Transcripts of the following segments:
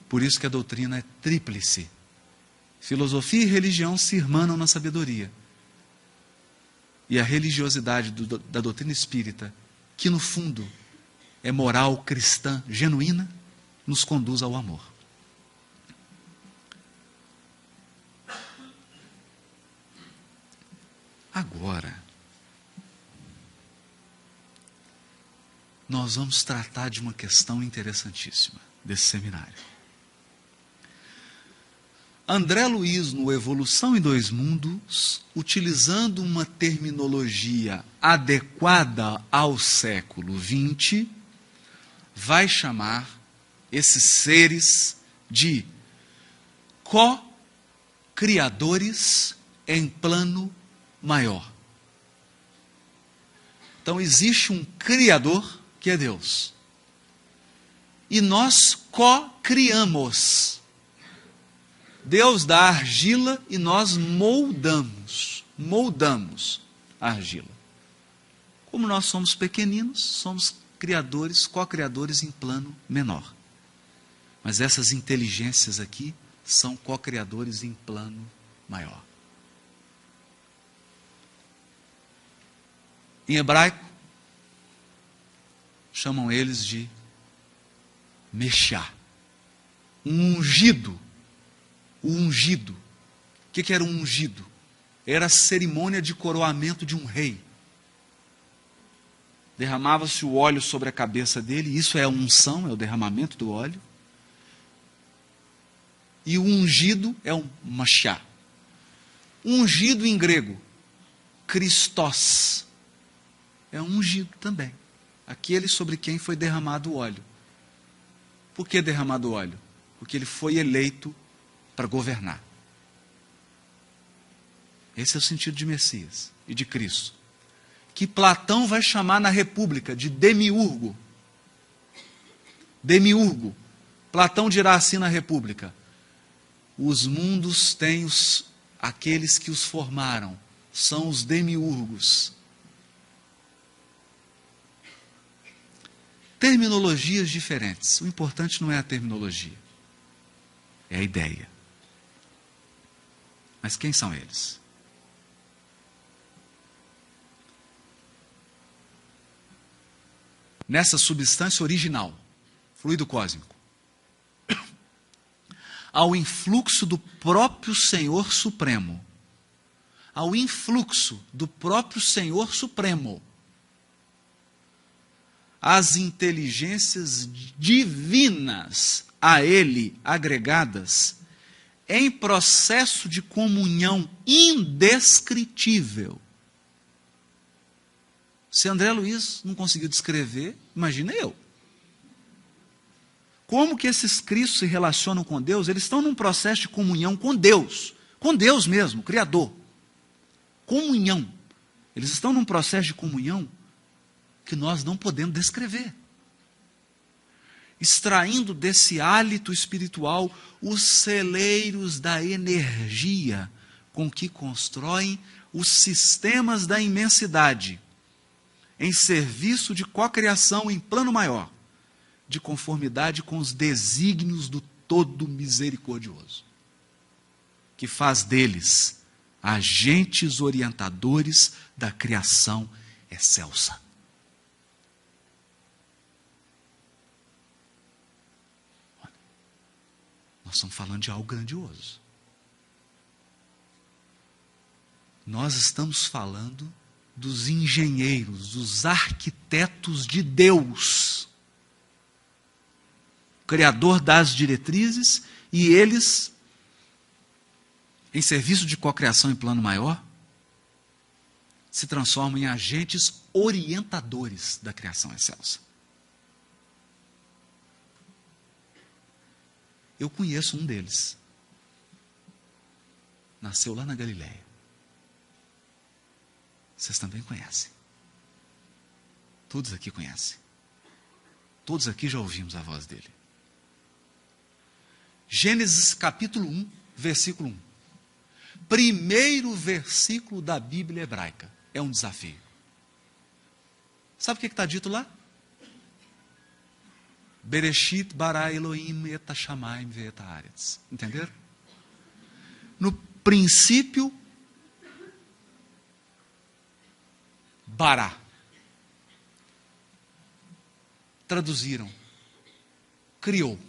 Por isso que a doutrina é tríplice. Filosofia e religião se irmanam na sabedoria. E a religiosidade da doutrina espírita, que no fundo é moral cristã genuína, nos conduz ao amor. Agora, nós vamos tratar de uma questão interessantíssima desse seminário. André Luiz, no Evolução em Dois Mundos, utilizando uma terminologia adequada ao século XX, vai chamar esses seres de co-criadores em plano maior. Então existe um Criador, que é Deus. E nós co-criamos. Deus dá a argila e nós moldamos a argila. Como nós somos pequeninos, somos criadores, co-criadores em plano menor. Mas essas inteligências aqui são co-criadores em plano maior. Em hebraico, chamam eles de Meshá, um ungido. O ungido. O que era um ungido? Era a cerimônia de coroamento de um rei. Derramava-se o óleo sobre a cabeça dele, isso é a unção, é o derramamento do óleo. E o ungido é um Mashá. Ungido em grego, Christos, é um ungido também. Aquele sobre quem foi derramado o óleo. Por que derramado o óleo? Porque ele foi eleito para governar. Esse é o sentido de Messias e de Cristo. Que Platão vai chamar na República de demiurgo. Demiurgo. Platão dirá assim na República: os mundos têm aqueles que os formaram, são os demiurgos. Terminologias diferentes. O importante não é a terminologia, é a ideia. Mas quem são eles? Nessa substância original, fluido cósmico, ao influxo do próprio Senhor Supremo, ao influxo do próprio Senhor Supremo, as inteligências divinas a ele agregadas, em processo de comunhão indescritível. Se André Luiz não conseguiu descrever, imagina eu. Como que esses Cristos se relacionam com Deus? Eles estão num processo de comunhão com Deus mesmo, Criador. Comunhão. Eles estão num processo de comunhão que nós não podemos descrever. Extraindo desse hálito espiritual os celeiros da energia com que constroem os sistemas da imensidade, em serviço de cocriação em plano maior, de conformidade com os desígnios do Todo Misericordioso, que faz deles agentes orientadores da criação excelsa. Nós estamos falando de algo grandioso. Nós estamos falando dos engenheiros, dos arquitetos de Deus, Criador das diretrizes, e eles, em serviço de cocriação em plano maior, se transformam em agentes orientadores da criação excelsa. Eu conheço um deles. Nasceu lá na Galileia. Vocês também conhecem. Todos aqui conhecem. Todos aqui já ouvimos a voz dele. Gênesis capítulo 1, versículo 1. Primeiro versículo da Bíblia hebraica. É um desafio. Sabe o que está dito lá? Bereshit bara Elohim et hashamayim ve'et haaretz. Entenderam? No princípio, bara. Traduziram. Criou.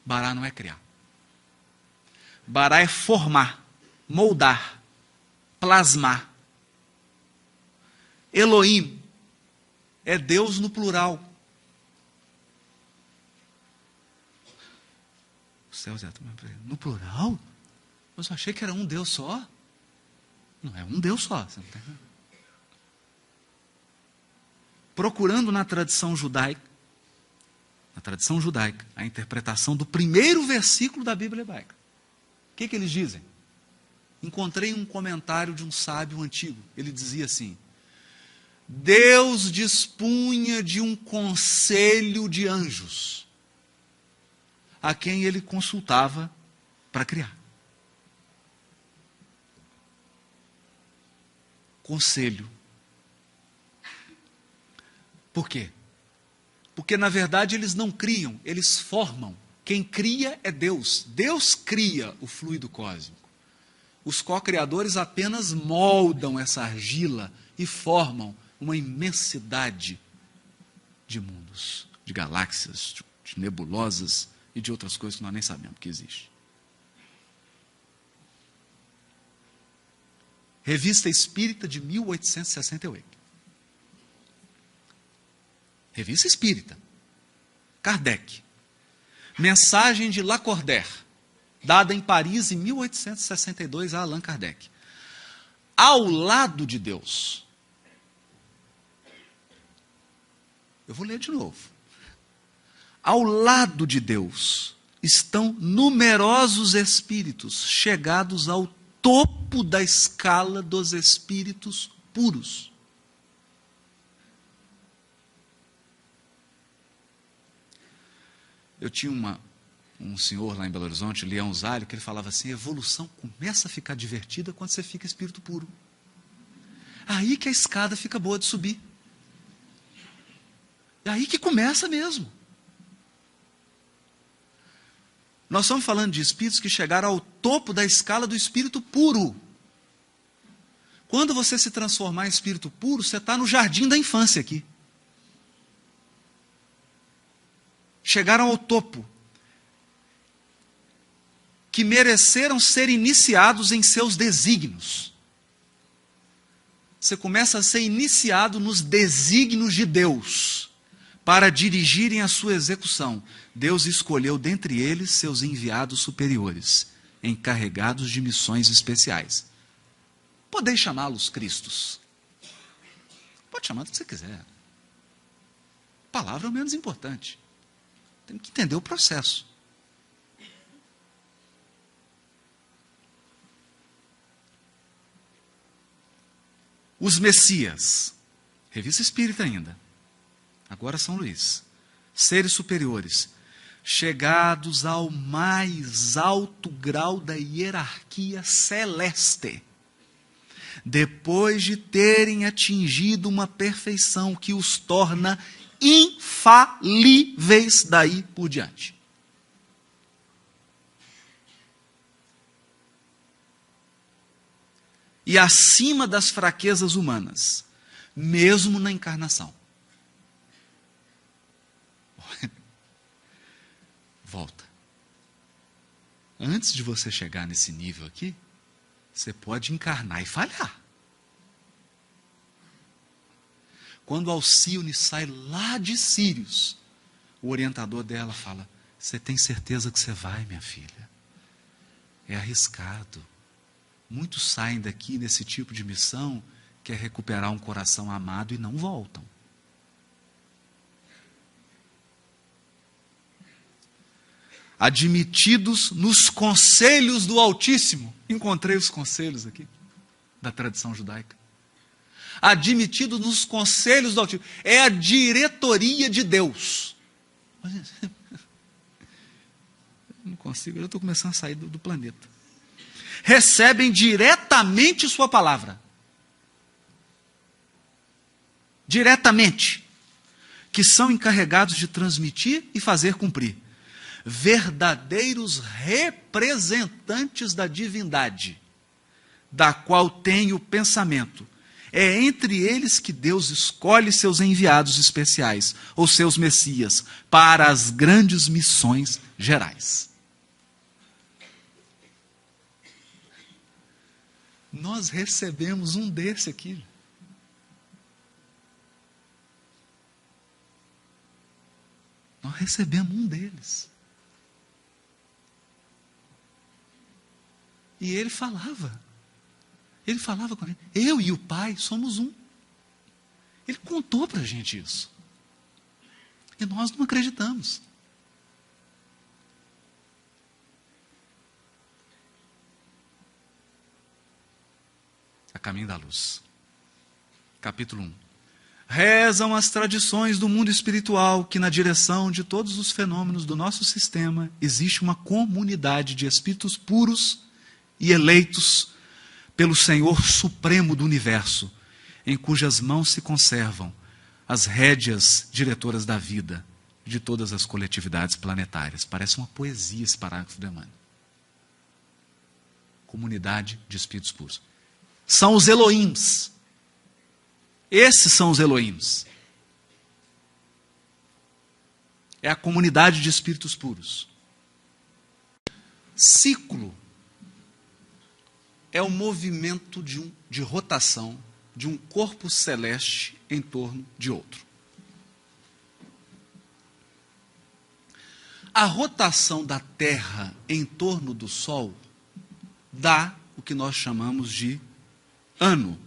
Bara não é criar. Bara é formar, moldar, plasmar. Elohim é Deus no plural. O céu, no plural? Eu só achei que era um Deus só. Não é um Deus só. Você não tá entendendo? Procurando na tradição judaica, a interpretação do primeiro versículo da Bíblia hebraica. O que eles dizem? Encontrei um comentário de um sábio antigo. Ele dizia assim: Deus dispunha de um conselho de anjos, a quem ele consultava para criar. Conselho. Por quê? Porque, na verdade, eles não criam, eles formam. Quem cria é Deus. Deus cria o fluido cósmico. Os co-criadores apenas moldam essa argila e formam uma imensidade de mundos, de galáxias, de nebulosas e de outras coisas que nós nem sabemos que existem. Revista Espírita de 1868. Revista Espírita. Kardec. Mensagem de Lacordaire, dada em Paris em 1862 a Allan Kardec. Ao lado de Deus. Eu vou ler de novo. Ao lado de Deus estão numerosos espíritos chegados ao topo da escala dos espíritos puros. Eu tinha um senhor lá em Belo Horizonte, Leão Zalho, que ele falava assim: a evolução começa a ficar divertida quando você fica espírito puro. Aí que a escada fica boa de subir. É aí que começa mesmo. Nós estamos falando de espíritos que chegaram ao topo da escala do espírito puro. Quando você se transformar em espírito puro, você está no jardim da infância aqui. Chegaram ao topo. Que mereceram ser iniciados em seus desígnios. Você começa a ser iniciado nos desígnios de Deus, para dirigirem a sua execução. Deus escolheu dentre eles seus enviados superiores, encarregados de missões especiais. Podeis chamá-los Cristos. Pode chamar do que você quiser. A palavra é o menos importante. Tem que entender o processo. Os Messias, Revista Espírita ainda, agora São Luís, seres superiores, chegados ao mais alto grau da hierarquia celeste, depois de terem atingido uma perfeição que os torna infalíveis daí por diante. E acima das fraquezas humanas, mesmo na encarnação. Volta. Antes de você chegar nesse nível aqui, você pode encarnar e falhar. Quando Alcione sai lá de Sírios, o orientador dela fala: você tem certeza que você vai, minha filha? É arriscado. Muitos saem daqui nesse tipo de missão, que é recuperar um coração amado, e não voltam. Admitidos nos conselhos do Altíssimo. Encontrei os conselhos aqui, da tradição judaica. Admitidos nos conselhos do Altíssimo. É a diretoria de Deus. Não consigo, eu estou começando a sair do planeta. Recebem diretamente sua palavra. Diretamente. que são encarregados de transmitir e fazer cumprir. Verdadeiros representantes da divindade, da qual tem o pensamento. É entre eles que Deus escolhe seus enviados especiais, ou seus messias, para as grandes missões gerais. Nós recebemos um desse aqui. Nós recebemos um deles. E ele falava com ele, eu e o Pai somos um. Ele contou para a gente isso. E nós não acreditamos. A caminho da luz. Capítulo 1. Rezam as tradições do mundo espiritual que na direção de todos os fenômenos do nosso sistema existe uma comunidade de espíritos puros e eleitos pelo Senhor Supremo do Universo, em cujas mãos se conservam as rédeas diretoras da vida de todas as coletividades planetárias. Parece uma poesia esse parágrafo do Emmanuel. Comunidade de espíritos puros. São os Elohims. Esses são os Elohims. É a comunidade de espíritos puros. Ciclo é o movimento de rotação de um corpo celeste em torno de outro. A rotação da Terra em torno do Sol dá o que nós chamamos de ano.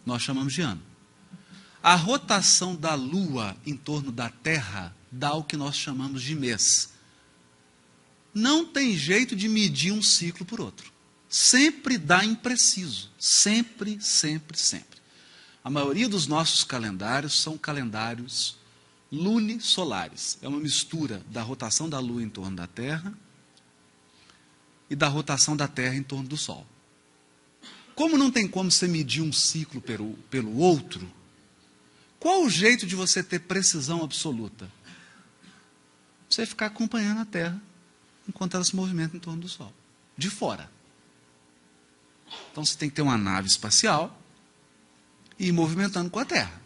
Nós chamamos de ano. A rotação da Lua em torno da Terra dá o que nós chamamos de mês. Não tem jeito de medir um ciclo por outro. Sempre dá impreciso. Sempre, sempre, sempre. A maioria dos nossos calendários são calendários lunisolares. É uma mistura da rotação da Lua em torno da Terra e da rotação da Terra em torno do Sol. Como não tem como você medir um ciclo pelo outro, qual o jeito de você ter precisão absoluta? Você ficar acompanhando a Terra enquanto ela se movimenta em torno do Sol. De fora. Então você tem que ter uma nave espacial e ir movimentando com a Terra.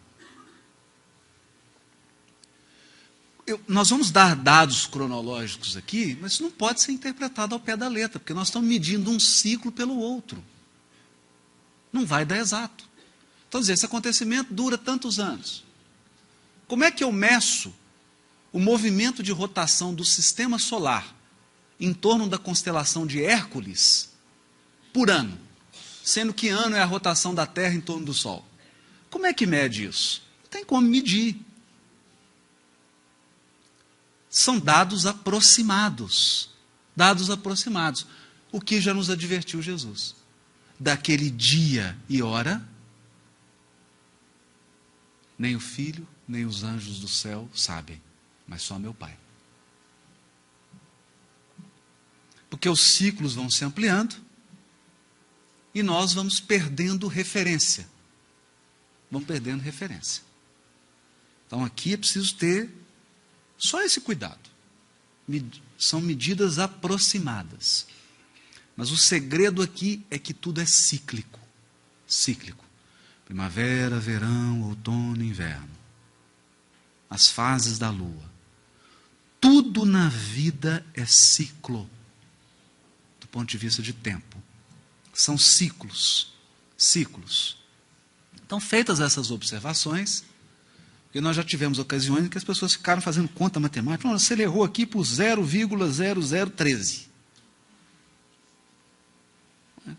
Nós vamos dar dados cronológicos aqui, mas isso não pode ser interpretado ao pé da letra, porque nós estamos medindo um ciclo pelo outro. Não vai dar exato. Então, esse acontecimento dura tantos anos. Como é que eu meço o movimento de rotação do sistema solar em torno da constelação de Hércules por ano? Sendo que ano é a rotação da Terra em torno do Sol. Como é que mede isso? Não tem como medir. São dados aproximados. Dados aproximados. O que já nos advertiu Jesus. Daquele dia e hora, nem o Filho, nem os anjos do céu sabem, mas só meu Pai. Porque os ciclos vão se ampliando e nós vamos perdendo referência. Vamos perdendo referência. Então aqui é preciso ter só esse cuidado. São medidas aproximadas. Mas o segredo aqui é que tudo é cíclico. Cíclico. Primavera, verão, outono, inverno. As fases da lua. Tudo na vida é ciclo. Do ponto de vista de tempo. São ciclos. Ciclos. Então, feitas essas observações, porque nós já tivemos ocasiões em que as pessoas ficaram fazendo conta matemática. Você errou aqui por 0,0013.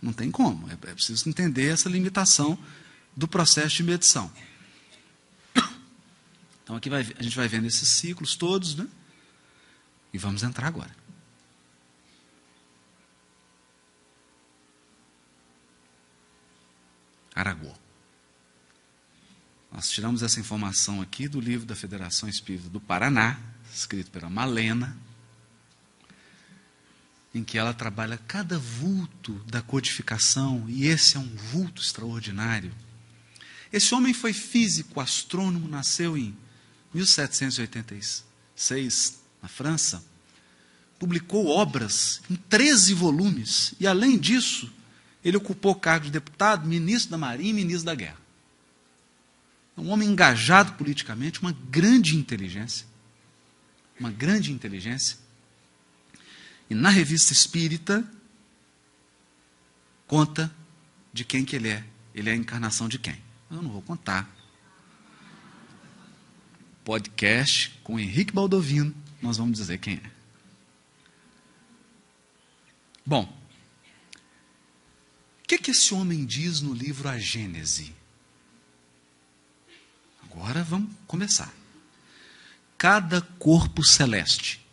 Não tem como. É preciso entender essa limitação do processo de medição. Então, aqui a gente vai vendo esses ciclos todos, né? E vamos entrar agora. Araguó. Nós tiramos essa informação aqui do livro da Federação Espírita do Paraná, escrito pela Malena, em que ela trabalha cada vulto da codificação, e esse é um vulto extraordinário. Esse homem foi físico, astrônomo, nasceu em 1786, na França. Publicou obras em 13 volumes. E, além disso, ele ocupou cargo de deputado, ministro da Marinha e ministro da Guerra. É um homem engajado politicamente, uma grande inteligência. Uma grande inteligência. E na Revista Espírita, conta de quem que ele é. Ele é a encarnação de quem? Eu não vou contar. Podcast com Henrique Baldovino, nós vamos dizer quem é. Bom, o que esse homem diz no livro A Gênese? Agora vamos começar. Cada corpo celeste,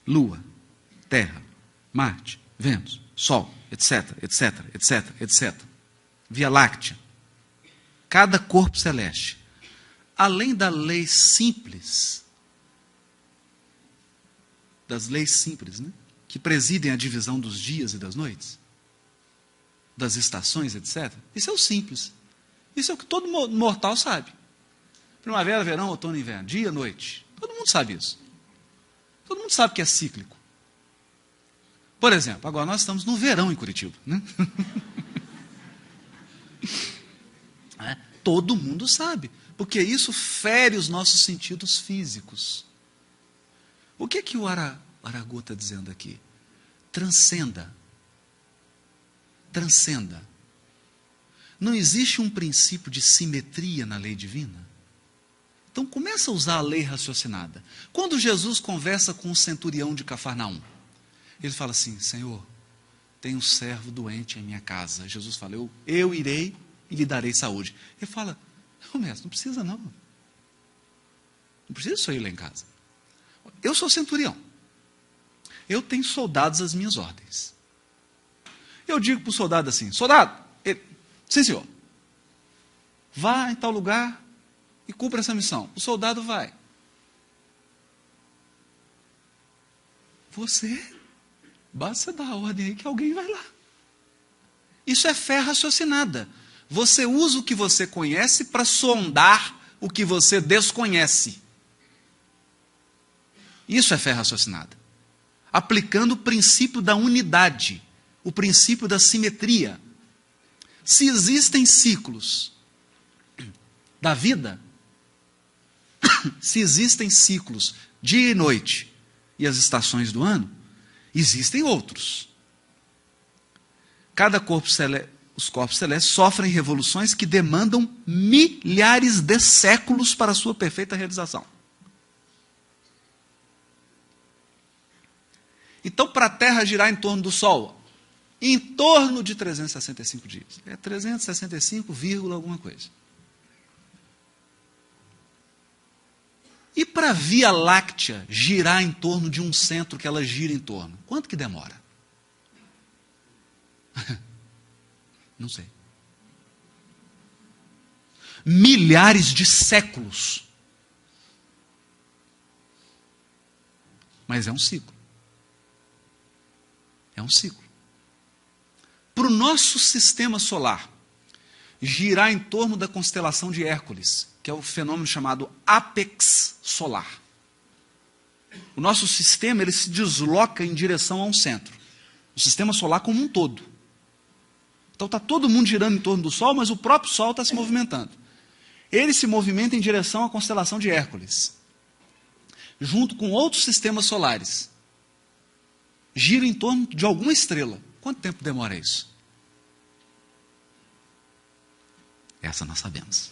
Lua, Terra, Marte, Vênus, Sol, etc, etc, etc, etc, Via Láctea, cada corpo celeste, além das leis simples, né, que presidem a divisão dos dias e das noites, das estações, etc. Isso é o simples. Isso é o que todo mortal sabe. Primavera, verão, outono e inverno, dia, noite. Todo mundo sabe isso. Todo mundo sabe que é cíclico. Por exemplo, agora nós estamos no verão em Curitiba, né? Todo mundo sabe, porque isso fere os nossos sentidos físicos. O que o Arago está dizendo aqui? Transcenda. Transcenda. Não existe um princípio de simetria na lei divina? Então começa a usar a lei raciocinada. Quando Jesus conversa com o centurião de Cafarnaum, ele fala assim: Senhor, tem um servo doente em minha casa. Jesus fala: eu irei e lhe darei saúde. Ele fala: não, mestre, não precisa não. Não precisa só ir lá em casa. Eu sou centurião. Eu tenho soldados às minhas ordens. Eu digo para o soldado assim: soldado, sim senhor, vá em tal lugar e cumpra essa missão. O soldado vai. Basta dar a ordem aí que alguém vai lá. Isso é fé raciocinada. Você usa o que você conhece para sondar o que você desconhece. Isso é fé raciocinada. Aplicando o princípio da unidade, o princípio da simetria. Se existem ciclos da vida, se existem ciclos dia e noite e as estações do ano, existem outros. Os corpos celestes sofrem revoluções que demandam milhares de séculos para a sua perfeita realização. Então, para a Terra girar em torno do Sol, em torno de 365 dias. É 365, alguma coisa. E para a Via Láctea girar em torno de um centro que ela gira em torno, quanto que demora? Não sei. Milhares de séculos. Mas é um ciclo. É um ciclo. Para o nosso sistema solar girar em torno da constelação de Hércules, que é o fenômeno chamado ápex solar. O nosso sistema ele se desloca em direção a um centro. O sistema solar como um todo. Então está todo mundo girando em torno do Sol, mas o próprio Sol está se movimentando. Ele se movimenta em direção à constelação de Hércules, junto com outros sistemas solares. Gira em torno de alguma estrela. Quanto tempo demora isso? Essa nós sabemos.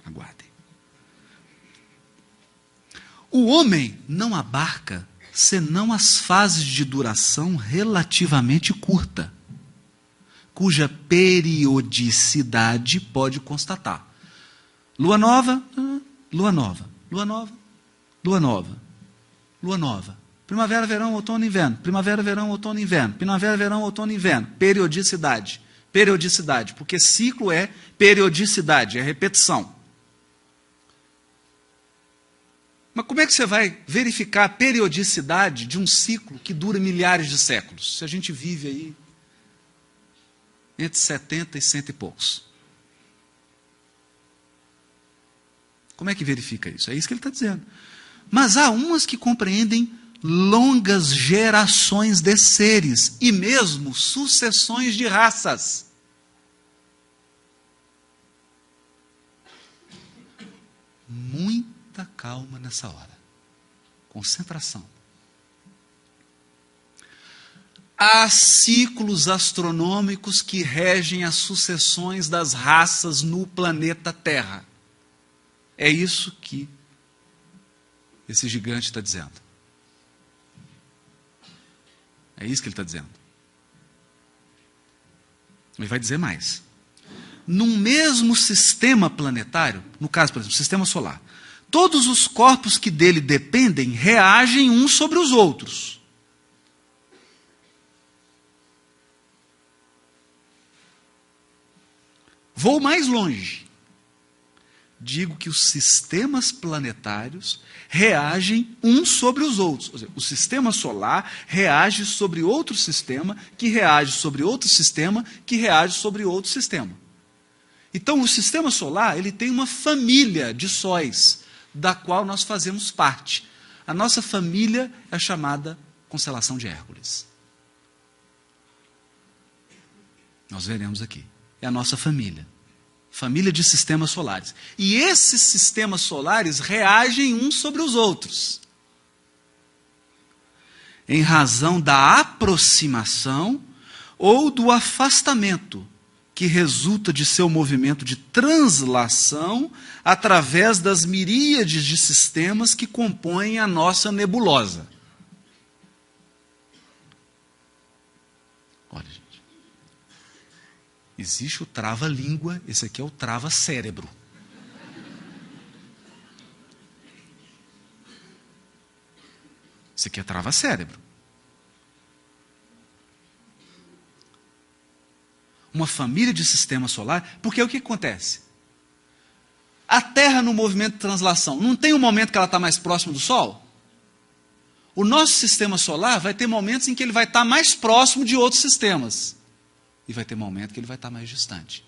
Aguardem. O homem não abarca senão as fases de duração relativamente curta, cuja periodicidade pode constatar. Lua nova, lua nova, lua nova, lua nova, lua nova. Primavera, verão, outono, inverno. Primavera, verão, outono, inverno. Primavera, verão, outono, inverno. Periodicidade. Periodicidade, porque ciclo é periodicidade, é repetição. Mas como é que você vai verificar a periodicidade de um ciclo que dura milhares de séculos? Se a gente vive aí entre 70 e 100 e poucos. Como é que verifica isso? É isso que ele está dizendo. Mas há umas que compreendem longas gerações de seres e mesmo sucessões de raças. Muita calma nessa hora. Concentração. Há ciclos astronômicos que regem as sucessões das raças no planeta Terra. É isso que esse gigante está dizendo. É isso que ele está dizendo. Ele vai dizer mais. Num mesmo sistema planetário, no caso, por exemplo, sistema solar, todos os corpos que dele dependem reagem uns sobre os outros. Vou mais longe. Digo que os sistemas planetários reagem uns sobre os outros. Ou seja, o sistema solar reage sobre outro sistema, que reage sobre outro sistema, que reage sobre outro sistema. Então, o sistema solar ele tem uma família de sóis, da qual nós fazemos parte. A nossa família é chamada constelação de Hércules. Nós veremos aqui. É a nossa família. Família de sistemas solares. E esses sistemas solares reagem uns sobre os outros. Em razão da aproximação ou do afastamento que resulta de seu movimento de translação através das miríades de sistemas que compõem a nossa nebulosa. Olha, gente. Existe o trava-língua, esse aqui é o trava-cérebro. Esse aqui é trava-cérebro. Uma família de sistema solar, porque o que acontece? A Terra no movimento de translação, não tem um momento que ela está mais próxima do Sol? O nosso sistema solar vai ter momentos em que ele vai estar mais próximo de outros sistemas. E vai ter momento que ele vai estar mais distante.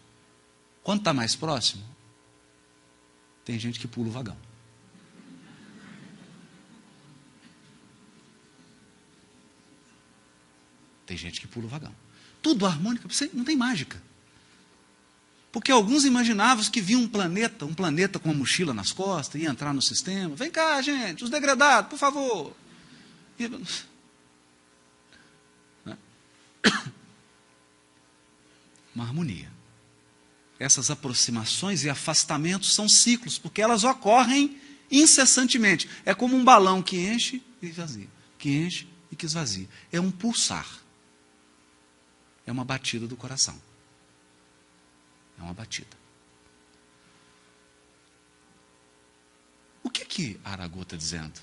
Quando está mais próximo, tem gente que pula o vagão. Tem gente que pula o vagão. Tudo harmônico, não tem mágica. Porque alguns imaginavam que viam um planeta com uma mochila nas costas, ia entrar no sistema. Vem cá, gente, os degradados, por favor. Uma harmonia. Essas aproximações e afastamentos são ciclos, porque elas ocorrem incessantemente. É como um balão que enche e esvazia, que enche e que esvazia. É um pulsar. É uma batida do coração. É uma batida. O que Aragô está dizendo?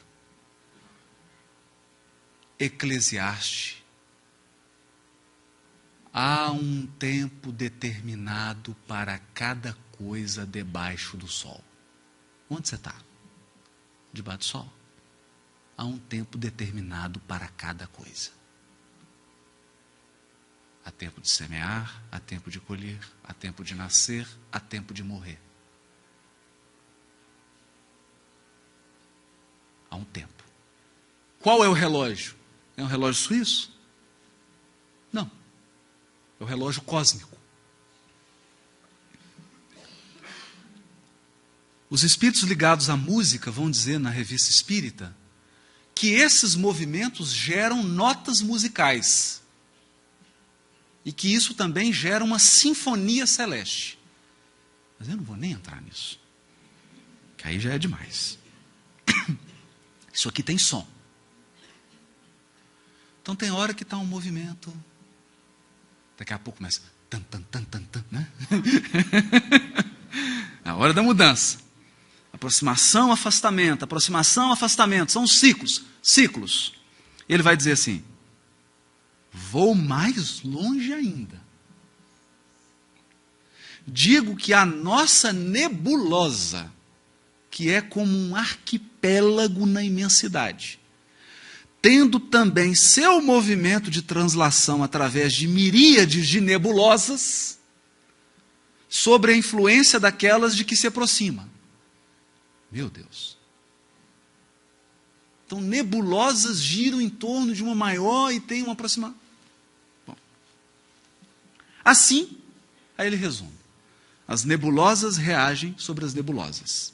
Eclesiastes. Há um tempo determinado para cada coisa debaixo do sol. Onde você está? Debaixo do sol. Há um tempo determinado para cada coisa. Há tempo de semear, há tempo de colher, há tempo de nascer, há tempo de morrer. Há um tempo. Qual é o relógio? É um relógio suíço? Não. É o relógio cósmico. Os espíritos ligados à música vão dizer na Revista Espírita que esses movimentos geram notas musicais. E que isso também gera uma sinfonia celeste. Mas eu não vou nem entrar nisso. Que aí já é demais. Isso aqui tem som. Então tem hora que está um movimento. Daqui a pouco começa. Tan, tan, tan, tan, tan, né? A hora da mudança. Aproximação, afastamento. Aproximação, afastamento. São ciclos. Ciclos. Ele vai dizer assim. Vou mais longe ainda. Digo que a nossa nebulosa, que é como um arquipélago na imensidade, tendo também seu movimento de translação através de miríades de nebulosas, sobre a influência daquelas de que se aproxima. Meu Deus. Então, nebulosas giram em torno de uma maior e tem uma aproximação. Bom. Assim, aí ele resume. As nebulosas reagem sobre as nebulosas.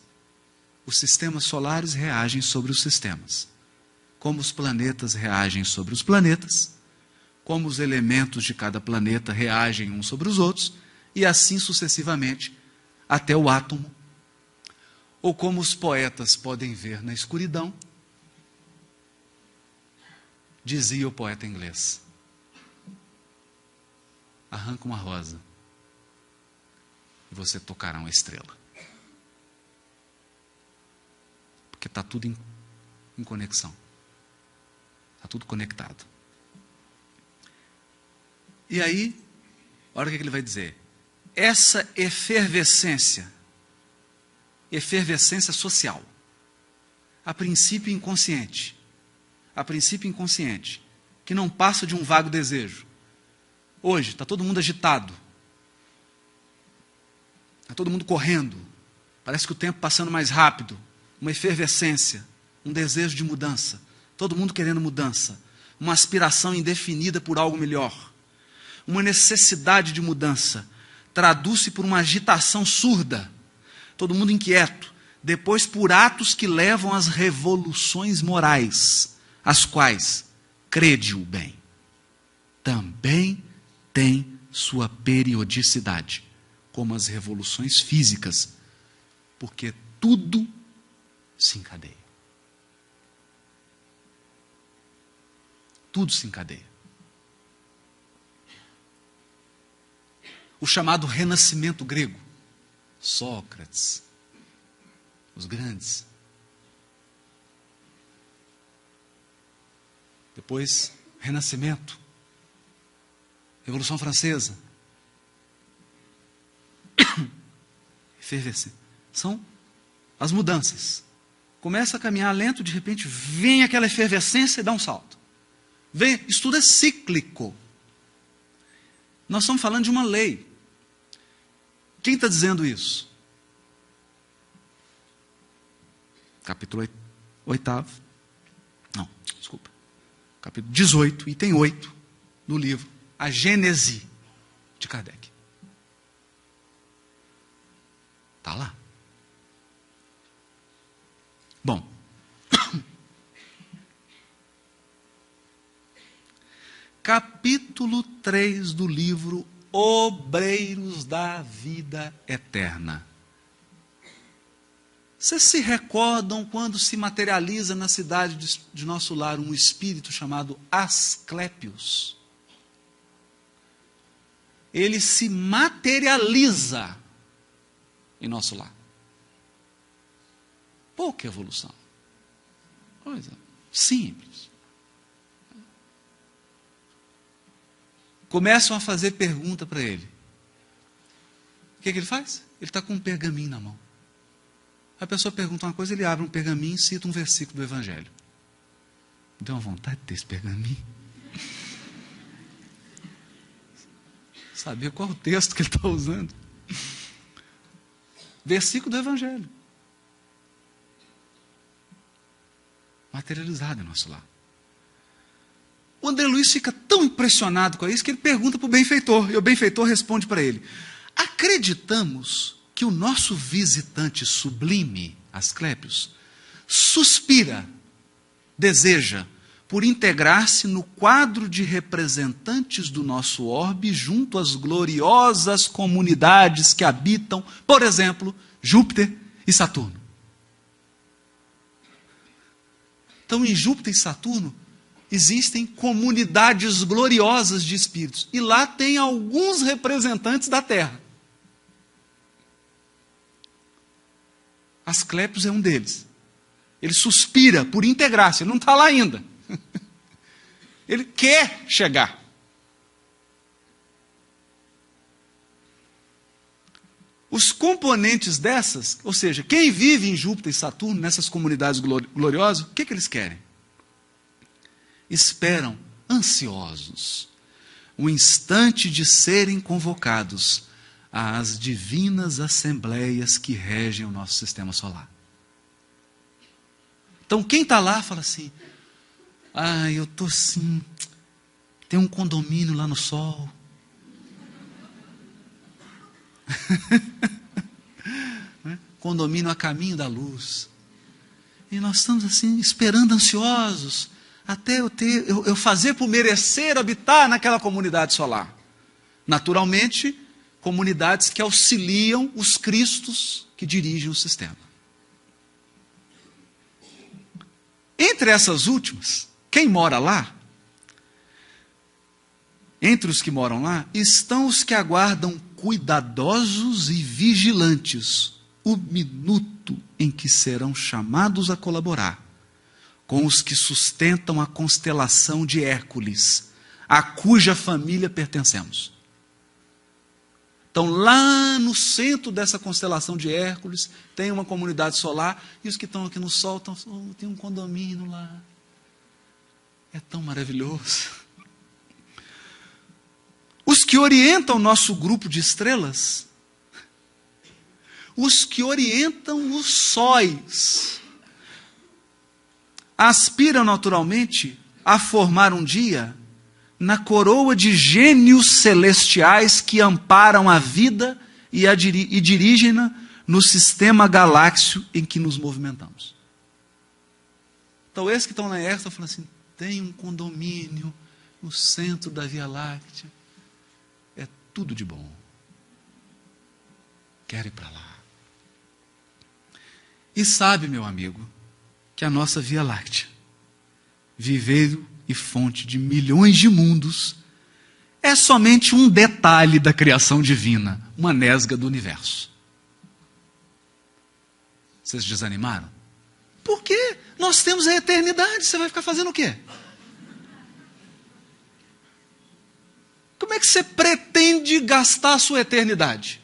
Os sistemas solares reagem sobre os sistemas. Como os planetas reagem sobre os planetas, como os elementos de cada planeta reagem uns sobre os outros, e assim sucessivamente, até o átomo. Ou como os poetas podem ver na escuridão, dizia o poeta inglês: arranca uma rosa e você tocará uma estrela. Porque está tudo em conexão. Está tudo conectado. E aí, olha o que ele vai dizer. Essa efervescência social, a princípio inconsciente, que não passa de um vago desejo. Hoje, está todo mundo agitado, está todo mundo correndo, parece que o tempo passando mais rápido, uma efervescência, um desejo de mudança, todo mundo querendo mudança, uma aspiração indefinida por algo melhor, uma necessidade de mudança, traduz-se por uma agitação surda, todo mundo inquieto, depois por atos que levam às revoluções morais, as quais, crede-o bem, também tem sua periodicidade, como as revoluções físicas, porque tudo se encadeia. Tudo se encadeia. O chamado renascimento grego, Sócrates, os grandes. Depois, Renascimento, Revolução Francesa, efervescência. São as mudanças. Começa a caminhar lento, de repente vem aquela efervescência e dá um salto. Vem, isso tudo é cíclico. Nós estamos falando de uma lei. Quem está dizendo isso? Capítulo 8. Não, desculpa. Capítulo 18, item 8 do livro A Gênese de Kardec. Está lá. Bom. Capítulo 3 do livro Obreiros da Vida Eterna. Vocês se recordam quando se materializa na cidade de nosso lar um espírito chamado Asclépios? Ele se materializa em nosso lar. Pouca evolução. Coisa simples. Começam a fazer pergunta para ele. O que ele faz? Ele está com um pergaminho na mão. A pessoa pergunta uma coisa, ele abre um pergaminho e cita um versículo do Evangelho. Deu uma vontade de ter esse pergaminho. Saber qual o texto que ele está usando. Versículo do Evangelho. Materializado em nosso lar. O André Luiz fica tão impressionado com isso que ele pergunta para o benfeitor. E o benfeitor responde para ele: acreditamos que o nosso visitante sublime, Asclépios, suspira, deseja, por integrar-se no quadro de representantes do nosso orbe junto às gloriosas comunidades que habitam, por exemplo, Júpiter e Saturno. Então, em Júpiter e Saturno, existem comunidades gloriosas de espíritos. E lá tem alguns representantes da Terra. Asclépios é um deles. Ele suspira por integrar-se, ele não está lá ainda. Ele quer chegar. Os componentes dessas, ou seja, quem vive em Júpiter e Saturno, nessas comunidades gloriosas, o que eles querem? Esperam, ansiosos, o instante de serem convocados às divinas assembleias que regem o nosso sistema solar. Então quem está lá fala assim, eu estou assim, tem um condomínio lá no sol. Condomínio a caminho da luz. E nós estamos assim, esperando ansiosos, até eu fazer por merecer habitar naquela comunidade solar. Naturalmente, comunidades que auxiliam os cristos que dirigem o sistema. Entre essas últimas, quem mora lá, entre os que moram lá, estão os que aguardam cuidadosos e vigilantes o minuto em que serão chamados a colaborar com os que sustentam a constelação de Hércules, a cuja família pertencemos. Então, lá no centro dessa constelação de Hércules, tem uma comunidade solar, e os que estão aqui no Sol estão, tem um condomínio lá. É tão maravilhoso. Os que orientam o nosso grupo de estrelas, os que orientam os sóis, aspiram naturalmente a formar um dia na coroa de gênios celestiais que amparam a vida e dirigem-na no sistema galáxio em que nos movimentamos. Então, esses que estão na Hércules estão falando assim, tem um condomínio no centro da Via Láctea, é tudo de bom. Quero ir para lá. E sabe, meu amigo, que a nossa Via Láctea, viveiro e fonte de milhões de mundos, é somente um detalhe da criação divina, uma nesga do universo. Vocês desanimaram? Por quê? Nós temos a eternidade, você vai ficar fazendo o quê? Como é que você pretende gastar a sua eternidade?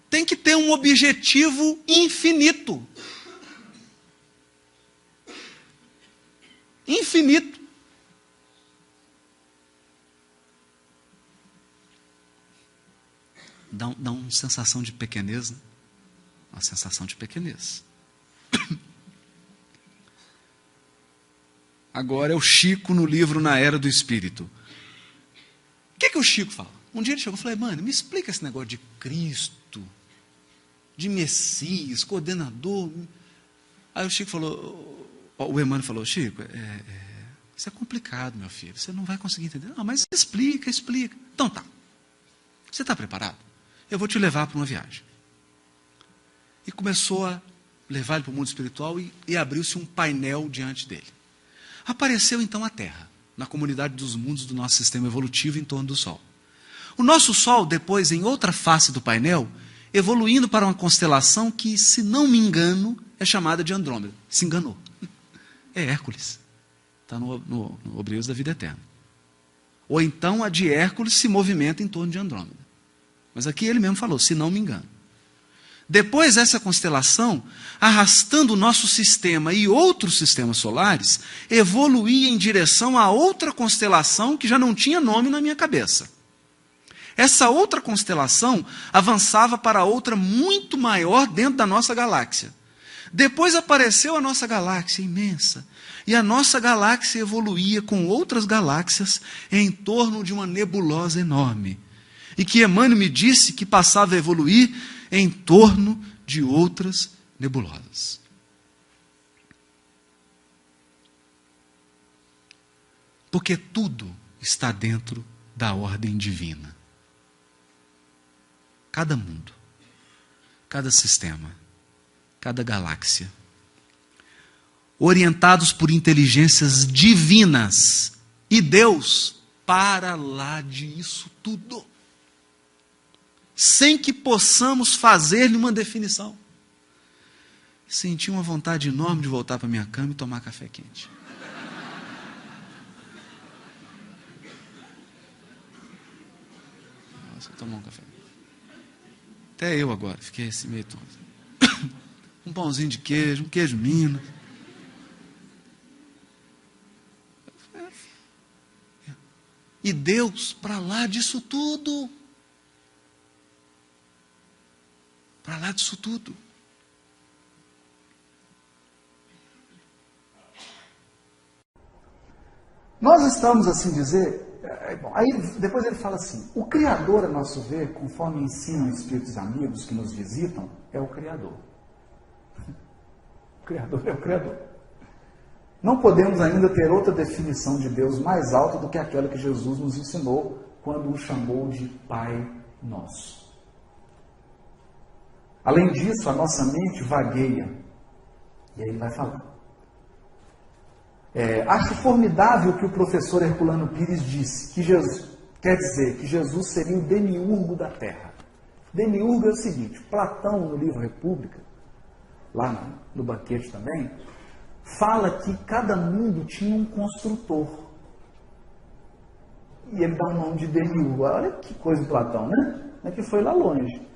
Tem que ter um objetivo infinito. Infinito. Dá uma sensação de pequenez, né? Uma sensação de pequenez. Agora é o Chico no livro Na Era do Espírito. O que o Chico fala? Um dia ele chegou e falou, mano, me explica esse negócio de Cristo, de Messias, coordenador. Aí o Chico falou, o Emmanuel falou, Chico, isso é complicado, meu filho, você não vai conseguir entender. Não, mas explica. Então tá, você está preparado? Eu vou te levar para uma viagem. E começou a levar ele para o mundo espiritual e abriu-se um painel diante dele. Apareceu então a Terra, na comunidade dos mundos do nosso sistema evolutivo em torno do Sol. O nosso Sol, depois, em outra face do painel, evoluindo para uma constelação que, se não me engano, é chamada de Andrômeda. Se enganou. É Hércules. Está no Obreiros da Vida Eterna. Ou então a de Hércules se movimenta em torno de Andrômeda. Mas aqui ele mesmo falou, se não me engano. Depois essa constelação, arrastando o nosso sistema e outros sistemas solares, evoluía em direção a outra constelação que já não tinha nome na minha cabeça. Essa outra constelação avançava para outra muito maior dentro da nossa galáxia. Depois apareceu a nossa galáxia imensa. E a nossa galáxia evoluía com outras galáxias em torno de uma nebulosa enorme. E que Emmanuel me disse que passava a evoluir em torno de outras nebulosas. Porque tudo está dentro da ordem divina. Cada mundo, cada sistema, cada galáxia, orientados por inteligências divinas, e Deus para lá disso tudo, sem que possamos fazer-lhe uma definição. Senti uma vontade enorme de voltar para minha cama e tomar café quente. Nossa, tomar um café. Até eu agora, fiquei assim meio tonto. Um pãozinho de queijo, um queijo Minas. E Deus para lá disso tudo. Para lá disso tudo. Nós estamos, assim dizer, bom, aí depois ele fala assim, o Criador, a nosso ver, conforme ensinam espíritos amigos que nos visitam, é o Criador. O Criador é o Criador. Não podemos ainda ter outra definição de Deus mais alta do que aquela que Jesus nos ensinou quando o chamou de Pai Nosso. Além disso, a nossa mente vagueia. E aí ele vai falar. Acho formidável o que o professor Herculano Pires disse, que Jesus, quer dizer que Jesus seria o demiurgo da Terra. Demiurgo é o seguinte, Platão, no livro República, lá no banquete também, fala que cada mundo tinha um construtor. E ele dá o nome de demiurgo. Olha que coisa de Platão, né? É que foi lá longe.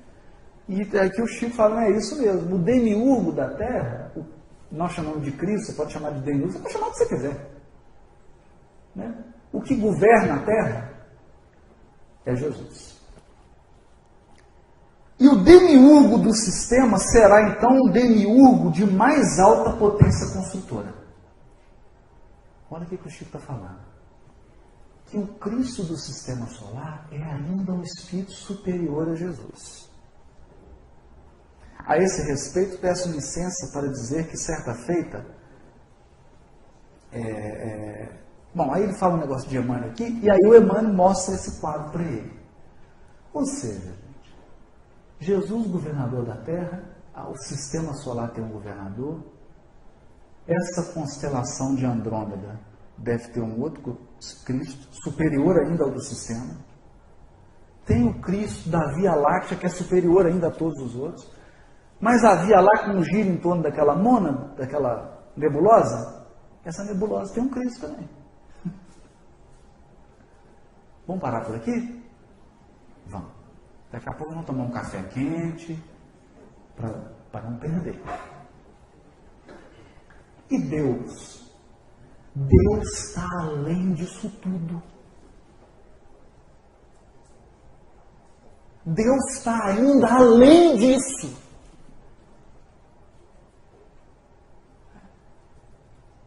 E aqui o Chico fala, não é isso mesmo. O demiurgo da Terra, nós chamamos de Cristo, você pode chamar de demiurgo, você pode chamar o que você quiser. Né? O que governa a Terra é Jesus. E o demiurgo do sistema será então um demiurgo de mais alta potência construtora. Olha o que o Chico está falando. Que o Cristo do sistema solar é ainda um espírito superior a Jesus. A esse respeito, peço licença para dizer que certa feita, bom, aí ele fala um negócio de Emmanuel aqui, e aí o Emmanuel mostra esse quadro para ele. Ou seja, gente, Jesus, governador da Terra, o sistema solar tem um governador, essa constelação de Andrômeda deve ter um outro Cristo, superior ainda ao do sistema. Tem o Cristo da Via Láctea, que é superior ainda a todos os outros. Mas a Via Láctea não gira em torno daquela mônada, daquela nebulosa? Essa nebulosa tem um Cristo também. Vamos parar por aqui? Vamos. Daqui a pouco vamos tomar um café quente, para não perder. E Deus? Deus está além disso tudo. Deus está ainda além disso.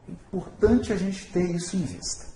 É importante a gente ter isso em vista.